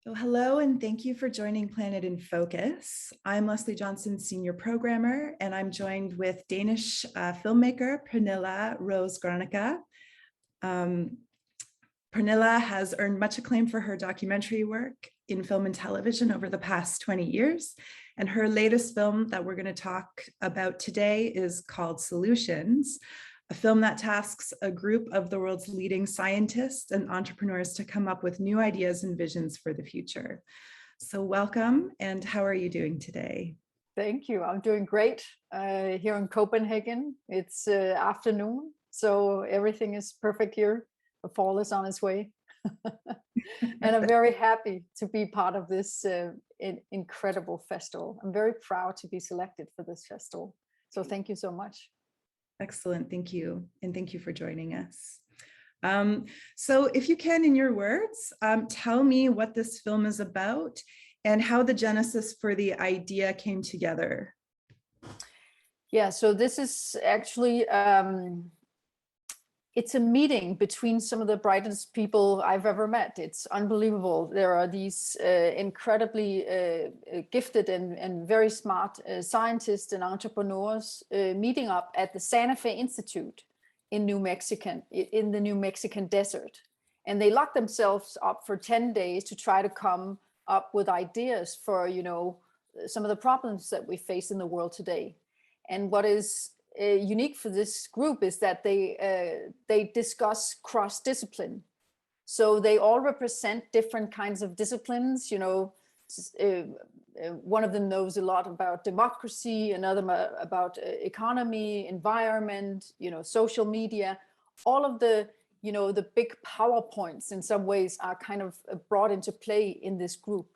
Well, hello, and thank you for joining Planet in Focus. I'm Leslie Johnson, Senior Programmer, and I'm joined with Danish filmmaker Pernille Rose Gronkjaer. Pernille has earned much acclaim for her documentary work in film and television over the past 20 years. And her latest film that we're going to talk about today is called Solutions, a film that tasks a group of the world's leading scientists and entrepreneurs to come up with new ideas and visions for the future. So welcome, and how are you doing today? Thank you. I'm doing great here in Copenhagen. It's afternoon, so everything is perfect here. The fall is on its way. And I'm very happy to be part of this incredible festival. I'm very proud to be selected for this festival. So thank you so much. Excellent, thank you. And thank you for joining us. So if you can, in your words, tell me what this film is about and how the genesis for the idea came together. Yeah, so this is actually, it's a meeting between some of the brightest people I've ever met. It's unbelievable. There are these incredibly gifted and very smart scientists and entrepreneurs meeting up at the Santa Fe Institute in the New Mexican desert. And they lock themselves up for 10 days to try to come up with ideas for, some of the problems that we face in the world today. And what is unique for this group is that they discuss cross-discipline. So they all represent different kinds of disciplines. One of them knows a lot about democracy, another about economy, environment, social media. All of the big PowerPoints in some ways are kind of brought into play in this group.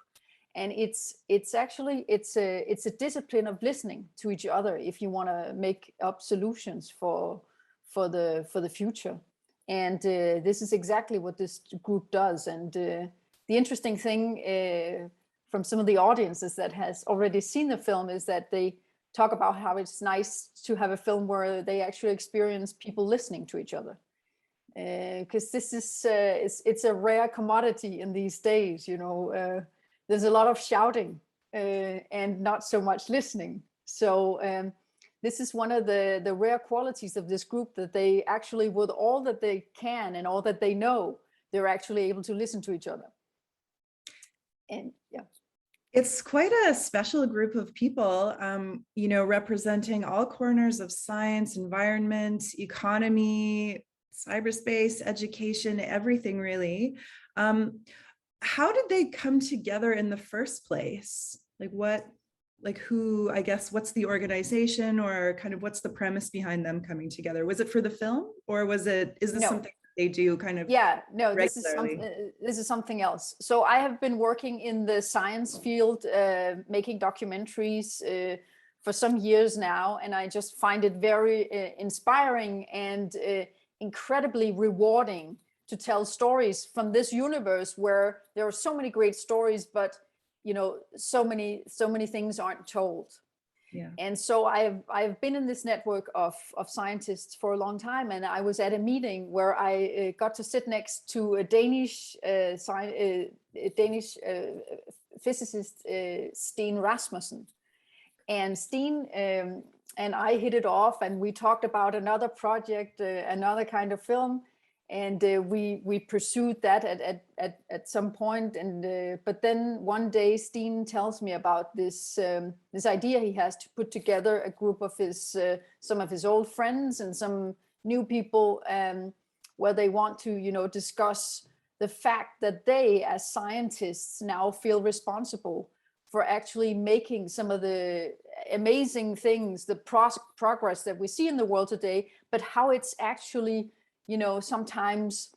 And it's a discipline of listening to each other if you want to make up solutions for the future. And this is exactly what this group does. And the interesting thing from some of the audiences that has already seen the film is that they talk about how it's nice to have a film where they actually experience people listening to each other. Because this is it's a rare commodity in these days, there's a lot of shouting and not so much listening. So this is one of the rare qualities of this group, that they actually, with all that they can and all that they know, they're actually able to listen to each other. And yeah. It's quite a special group of people, representing all corners of science, environment, economy, cyberspace, education, everything really. How did they come together in the first place? Who, I guess, what's the organization, or kind of what's the premise behind them coming together? Was it for the film, or is this something they do kind of? Yeah, no, regularly? this is something else. So I have been working in the science field, making documentaries for some years now, and I just find it very inspiring and incredibly rewarding to tell stories from this universe where there are so many great stories, but so many things aren't told. Yeah. And so I've been in this network of scientists for a long time, and I was at a meeting where I got to sit next to a Danish physicist, Steen Rasmussen. And Steen and I hit it off, and we talked about another project, another kind of film. And we pursued that at some point, and but then one day Steen tells me about this idea he has to put together a group of some of his old friends and some new people, where they want to discuss the fact that they, as scientists, now feel responsible for actually making some of the amazing things, the progress that we see in the world today, but how it's actually sometimes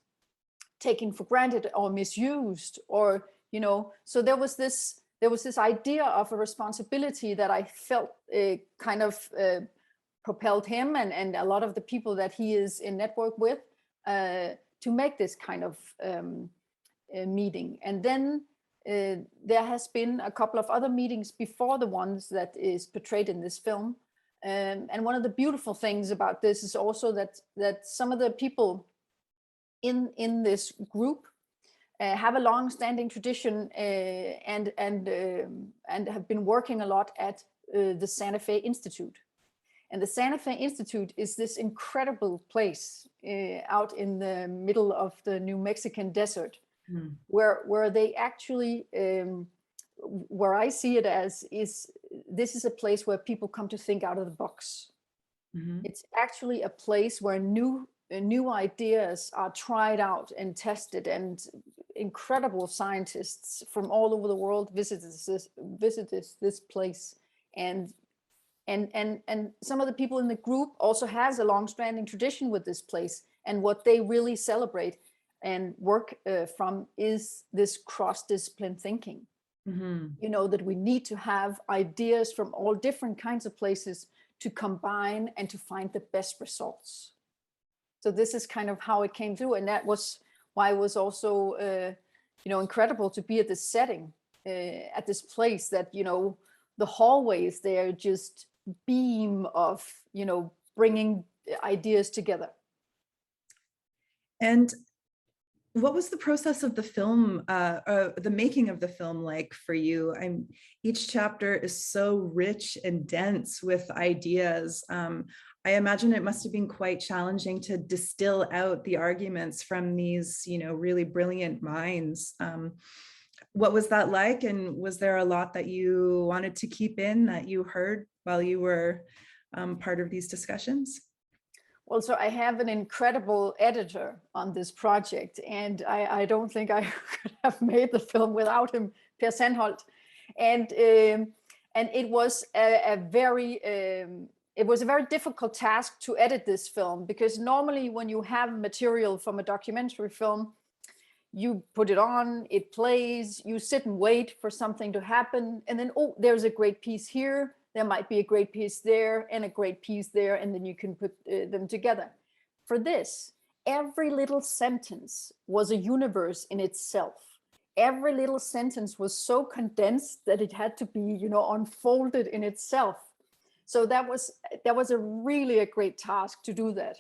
taken for granted or misused, or so there was this idea of a responsibility that I felt kind of propelled him and a lot of the people that he is in network with to make this kind of meeting. And then there has been a couple of other meetings before the ones that is portrayed in this film. And one of the beautiful things about this is also that some of the people in this group have a long-standing tradition and have been working a lot at the Santa Fe Institute. And the Santa Fe Institute is this incredible place out in the middle of the New Mexican desert, where they actually, where I see it as, this is a place where people come to think out of the box. It's actually a place where new ideas are tried out and tested, and incredible scientists from all over the world visit this place. And some of the people in the group also has a long-standing tradition with this place. And what they really celebrate and work from is this cross-discipline thinking. You know, that we need to have ideas from all different kinds of places to combine and to find the best results. So this is kind of how it came through. And that was why it was also, you know, incredible to be at this setting, at this place that, you know, the hallways there just beam of, you know, bringing ideas together. And what was the process of the film, the making of the film like for you? Each chapter is so rich and dense with ideas. I imagine it must have been quite challenging to distill out the arguments from these, you know, really brilliant minds. What was that like? And was there a lot that you wanted to keep in that you heard while you were part of these discussions? Well, so I have an incredible editor on this project, and I don't think I could have made the film without him, Per Sandholt. And it was a very difficult task to edit this film, because normally when you have material from a documentary film, you put it on, it plays, you sit and wait for something to happen, and then, oh, there's a great piece here. There might be a great piece there and a great piece there, and then you can put them together. For this, every little sentence was a universe in itself. Every little sentence was so condensed that it had to be, you know, unfolded in itself. So that was a great task to do that.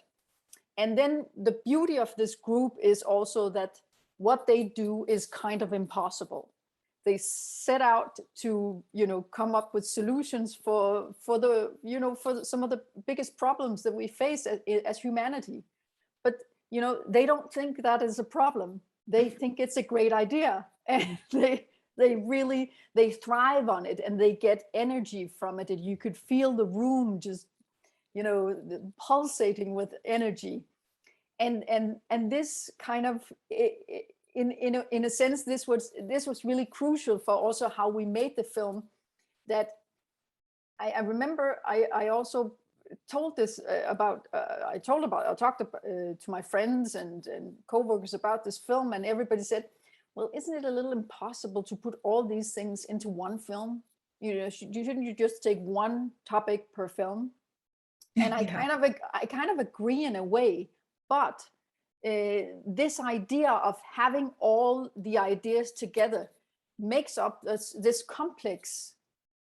And then the beauty of this group is also that what they do is kind of impossible. They set out to, you know, come up with solutions for the, you know, for some of the biggest problems that we face as humanity. But, you know, they don't think that is a problem. They think it's a great idea, and they thrive on it, and they get energy from it. And you could feel the room just, you know, pulsating with energy. And this kind of, in a sense, this was really crucial for also how we made the film. That I remember I also told this I talked to my friends and co-workers about this film, and everybody said, well, isn't it a little impossible to put all these things into one film? You know, shouldn't you just take one topic per film? And I kind of agree in a way, but this idea of having all the ideas together makes up this complex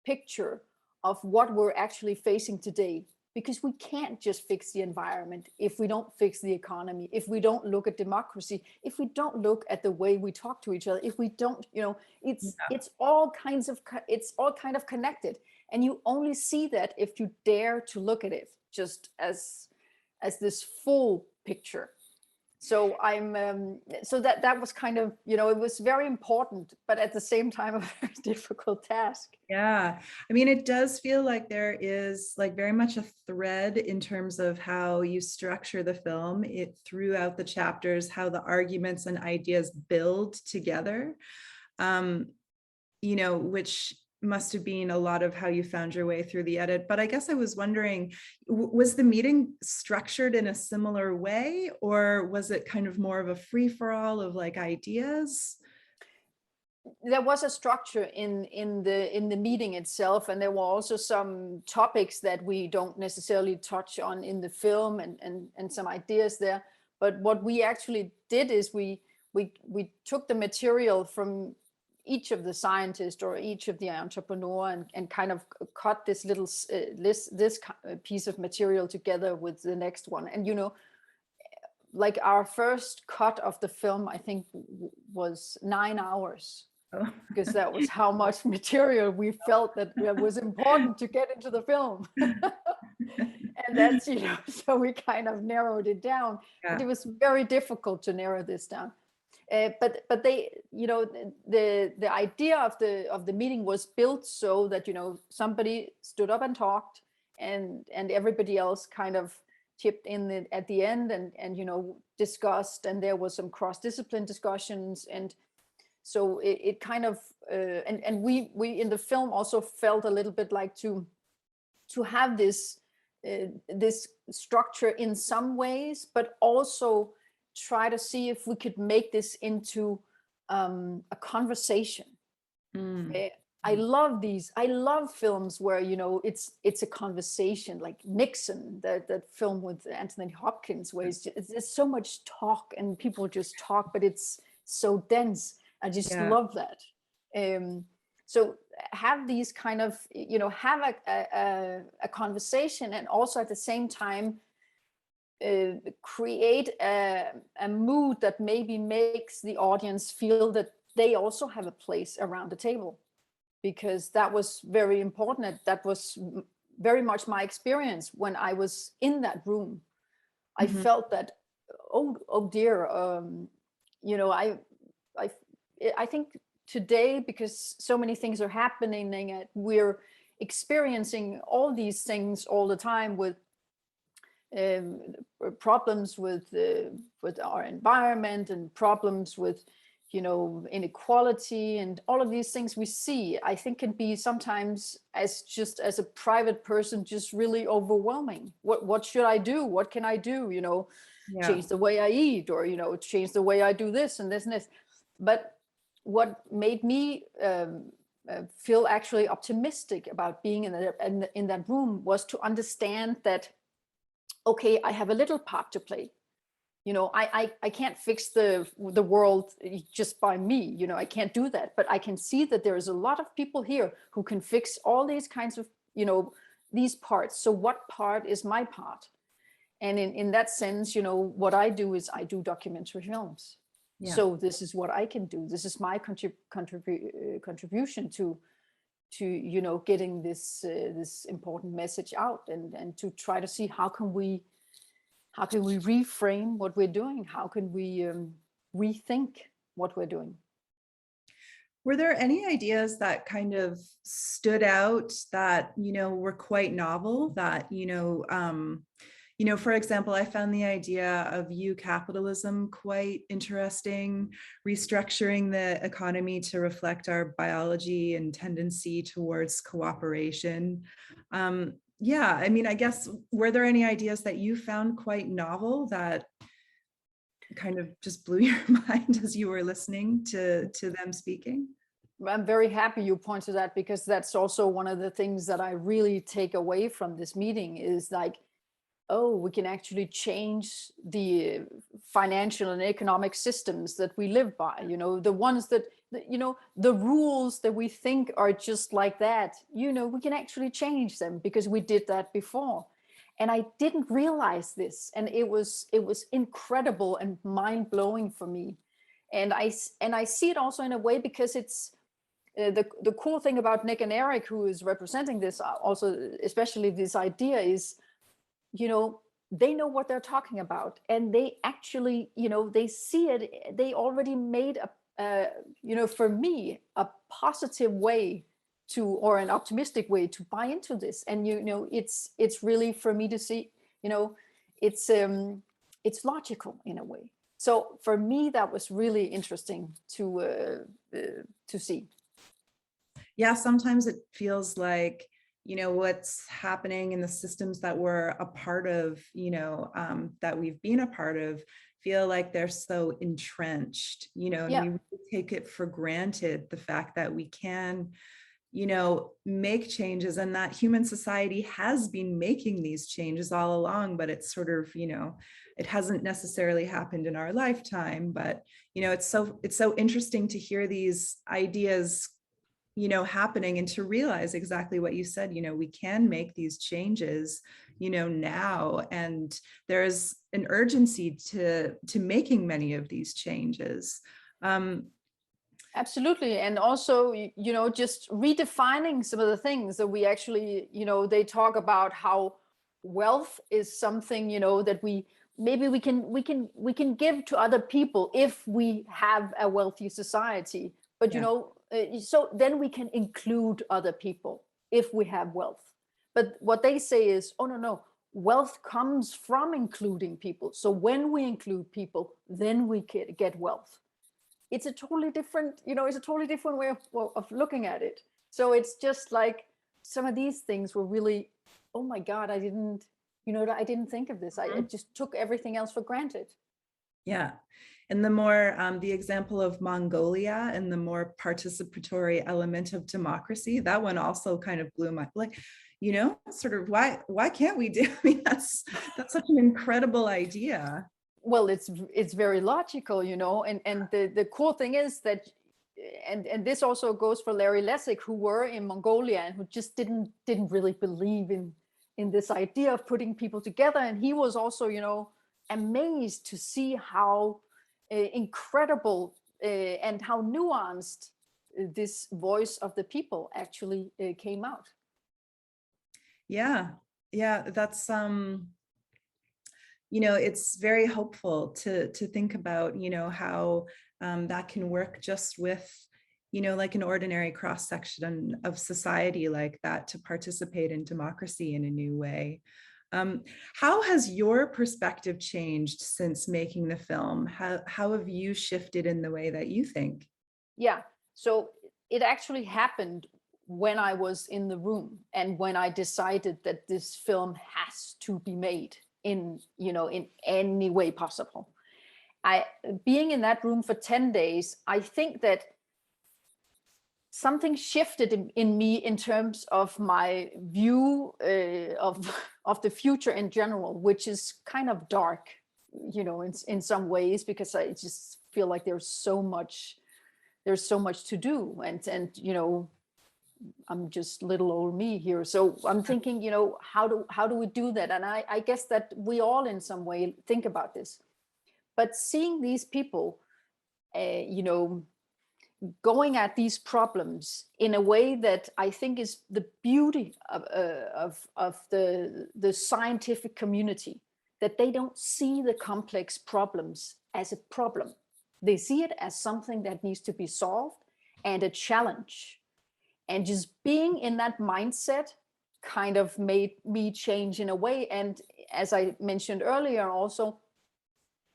picture of what we're actually facing today. Because we can't just fix the environment if we don't fix the economy, if we don't look at democracy, if we don't look at the way we talk to each other, if we don't, you know, it's all kind of connected. And you only see that if you dare to look at it just as this full picture. So so that was kind of, you know, it was very important, but at the same time, a very difficult task. Yeah, I mean, it does feel like there is like very much a thread in terms of how you structure the film, it throughout the chapters, how the arguments and ideas build together, you know, which must have been a lot of how you found your way through the edit. But I guess I was wondering, was the meeting structured in a similar way, or was it kind of more of a free-for-all of like ideas? There was a structure in the meeting itself, and there were also some topics that we don't necessarily touch on in the film, and some ideas there. But what we actually did is we took the material from each of the scientists or each of the entrepreneur and kind of cut this little this piece of material together with the next one. And, you know, like our first cut of the film, I think was 9 hours, Oh. because that was how much material we felt that was important to get into the film. And that's, so we kind of narrowed it down. Yeah. But it was very difficult to narrow this down. But they, the idea of the meeting was built so that, somebody stood up and talked, and everybody else kind of chipped in at the end, and discussed, and there was some cross-discipline discussions. And so it kind of and we in the film also felt a little bit like to have this this structure in some ways, but also try to see if we could make this into a conversation. I love films where it's a conversation, like Nixon, that film with Anthony Hopkins, where there's so much talk and people just talk, but it's so dense. I just love that. So have these kind of, have a conversation, and also at the same time create a mood that maybe makes the audience feel that they also have a place around the table, because that was very important. That was very much my experience when I was in that room. I felt that, oh dear, I think today, because so many things are happening, and we're experiencing all these things all the time, with problems with our environment, and problems with inequality, and all of these things we see, I think can be sometimes, as a private person, just really overwhelming. What should I do? What can I do? Change the way I eat, or change the way I do this and this and this. But what made me feel actually optimistic about being in that room was to understand that, okay, I have a little part to play. I can't fix the world just by me. I can't do that, but I can see that there is a lot of people here who can fix all these kinds of, these parts. So what part is my part? And in that sense, what I do is I do documentary films. Yeah. So this is what I can do. This is my contribution to getting this this important message out, and to try to see how can we reframe what we're doing? How can we rethink what we're doing? Were there any ideas that kind of stood out that, were quite novel, that, for example, I found the idea of capitalism quite interesting, restructuring the economy to reflect our biology and tendency towards cooperation. I guess, were there any ideas that you found quite novel that kind of just blew your mind as you were listening to them speaking? I'm very happy you point to that, because that's also one of the things that I really take away from this meeting, is like, oh, we can actually change the financial and economic systems that we live by, the ones that, the rules that we think are just like that, we can actually change them, because we did that before. And I didn't realize this. And it was incredible and mind-blowing for me. And I see it also in a way, because it's the cool thing about Nick and Eric, who is representing this also, especially this idea, is, they know what they're talking about, and they actually, they see it. They already made for me, a positive way to, or an optimistic way to buy into this. And, it's really, for me to see, it's logical in a way. So for me, that was really interesting to see. Yeah, sometimes it feels like, what's happening in the systems that we're a part of, that we've been a part of, feel like they're so entrenched, and we really take it for granted, the fact that we can, make changes, and that human society has been making these changes all along, but it's sort of, it hasn't necessarily happened in our lifetime. But, it's so interesting to hear these ideas happening, and to realize exactly what you said, we can make these changes, now, and there's an urgency to making many of these changes. Absolutely. And also, just redefining some of the things that we actually, they talk about how wealth is something, that maybe we can give to other people if we have a wealthy society. But, so then we can include other people if we have wealth. But what they say is, oh, no, wealth comes from including people. So when we include people, then we get wealth. It's a totally different, way of looking at it. So it's just like some of these things were really, oh my God, I didn't think of this. I just took everything else for granted. Yeah. And the more, the example of Mongolia and the more participatory element of democracy, that one also kind of blew my, sort of why can't we do, that's such an incredible idea. Well, it's very logical, and the cool thing is that, and this also goes for Larry Lessig, who were in Mongolia and who just didn't really believe in this idea of putting people together. And he was also, amazed to see how incredible and how nuanced this voice of the people actually came out. Yeah, that's it's very hopeful to think about, how that can work just with, like an ordinary cross section of society like that, to participate in democracy in a new way. How has your perspective changed since making the film? How have you shifted in the way that you think? Yeah, so it actually happened when I was in the room and when I decided that this film has to be made in any way possible. Being in that room for 10 days, I think that something shifted in me in terms of my view of the future in general, which is kind of dark, in some ways, because I just feel like there's so much to do, and I'm just little old me here. So I'm thinking, how do we do that? And I guess that we all in some way think about this. But seeing these people, going at these problems in a way that I think is the beauty of the scientific community, that they don't see the complex problems as a problem. They see it as something that needs to be solved and a challenge. And just being in that mindset kind of made me change in a way. And as I mentioned earlier, also,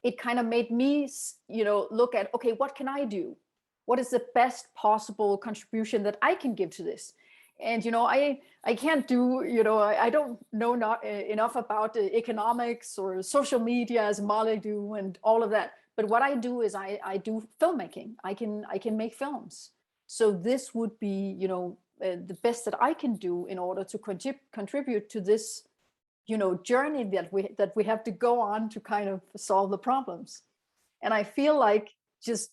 it kind of made me, look at, okay, what can I do? What is the best possible contribution that I can give to this? And, I can't do, I don't know not enough about economics or social media as Molly do and all of that. But what I do is I do filmmaking. I can make films. So this would be, the best that I can do in order to contribute to this, journey that we have to go on to kind of solve the problems. And I feel like just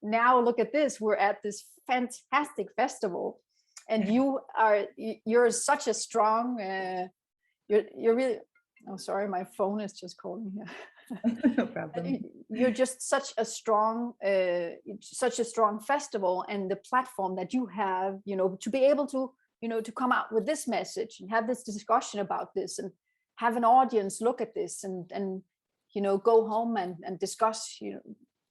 now, look at this, we're at this fantastic festival, and you're such a strong, you're really, oh, sorry, my phone is just calling here. No problem. You're just such a strong festival, and the platform that you have, to be able to, to come out with this message and have this discussion about this and have an audience look at this and go home and discuss,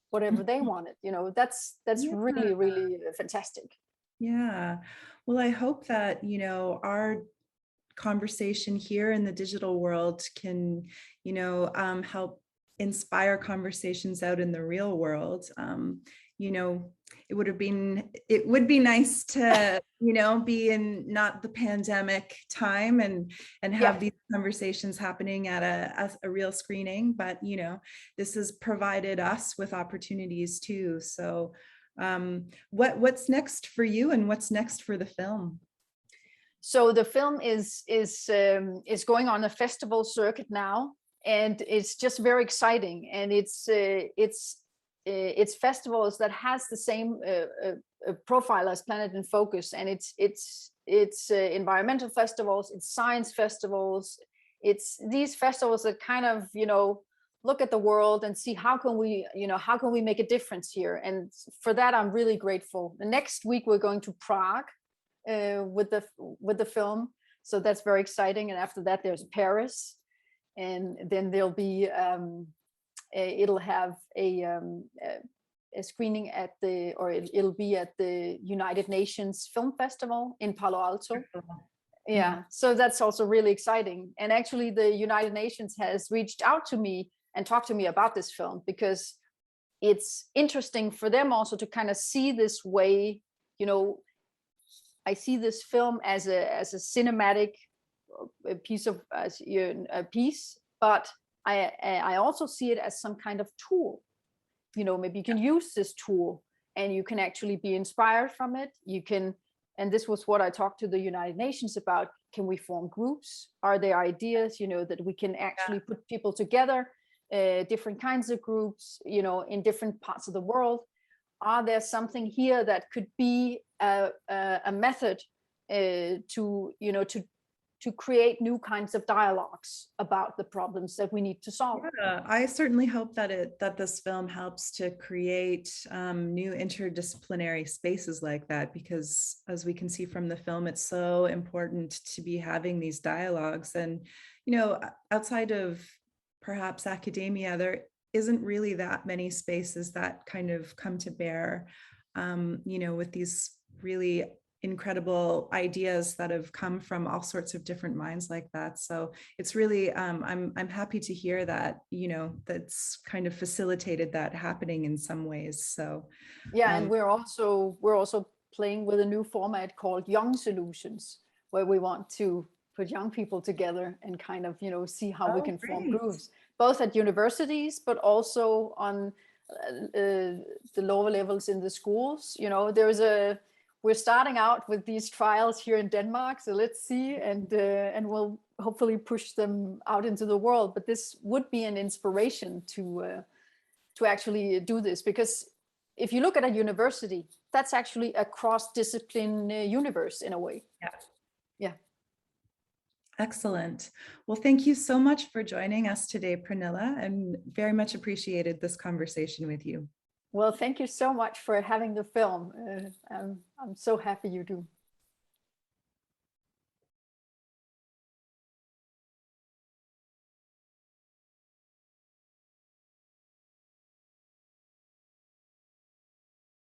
whatever they wanted, that's really, really fantastic. Yeah. Well, I hope that, our conversation here in the digital world can, help inspire conversations out in the real world. It would be nice to, be in not the pandemic time and have these conversations happening at a real screening, but, this has provided us with opportunities too. So what's next for you, and what's next for the film? So the film is going on a festival circuit now, and it's just very exciting. And it's festivals that has the same profile as Planet in Focus, and it's environmental festivals, it's science festivals, it's these festivals that kind of, look at the world and see how can we make a difference here. And for that, I'm really grateful. The next week we're going to Prague with the film, so that's very exciting. And after that, there's Paris, and then there'll be it'll have a screening at it'll be at the United Nations Film Festival in Palo Alto. Yeah, so that's also really exciting. And actually, the United Nations has reached out to me and talked to me about this film, because it's interesting for them also to kind of see this way. I see this film as a cinematic piece, but I also see it as some kind of tool. Maybe you can use this tool and you can actually be inspired from it. And this was what I talked to the United Nations about. Can we form groups? Are there ideas, that we can actually put people together, different kinds of groups, in different parts of the world? Are there something here that could be a method to create new kinds of dialogues about the problems that we need to solve? Yeah, I certainly hope that this film helps to create new interdisciplinary spaces like that, because as we can see from the film, it's so important to be having these dialogues. And, outside of perhaps academia, there isn't really that many spaces that kind of come to bear, with these really incredible ideas that have come from all sorts of different minds like that. So it's really, I'm happy to hear that, that's kind of facilitated that happening in some ways. So yeah, and we're also playing with a new format called Young Solutions, where we want to put young people together and kind of, see how we can form groups, both at universities, but also on the lower levels in the schools. We're starting out with these trials here in Denmark, so let's see, and we'll hopefully push them out into the world. But this would be an inspiration to actually do this, because if you look at a university, that's actually a cross-discipline universe in a way. Yeah. Excellent. Well, thank you so much for joining us today, Pernille, and very much appreciated this conversation with you. Well, thank you so much for having the film. I'm so happy you do.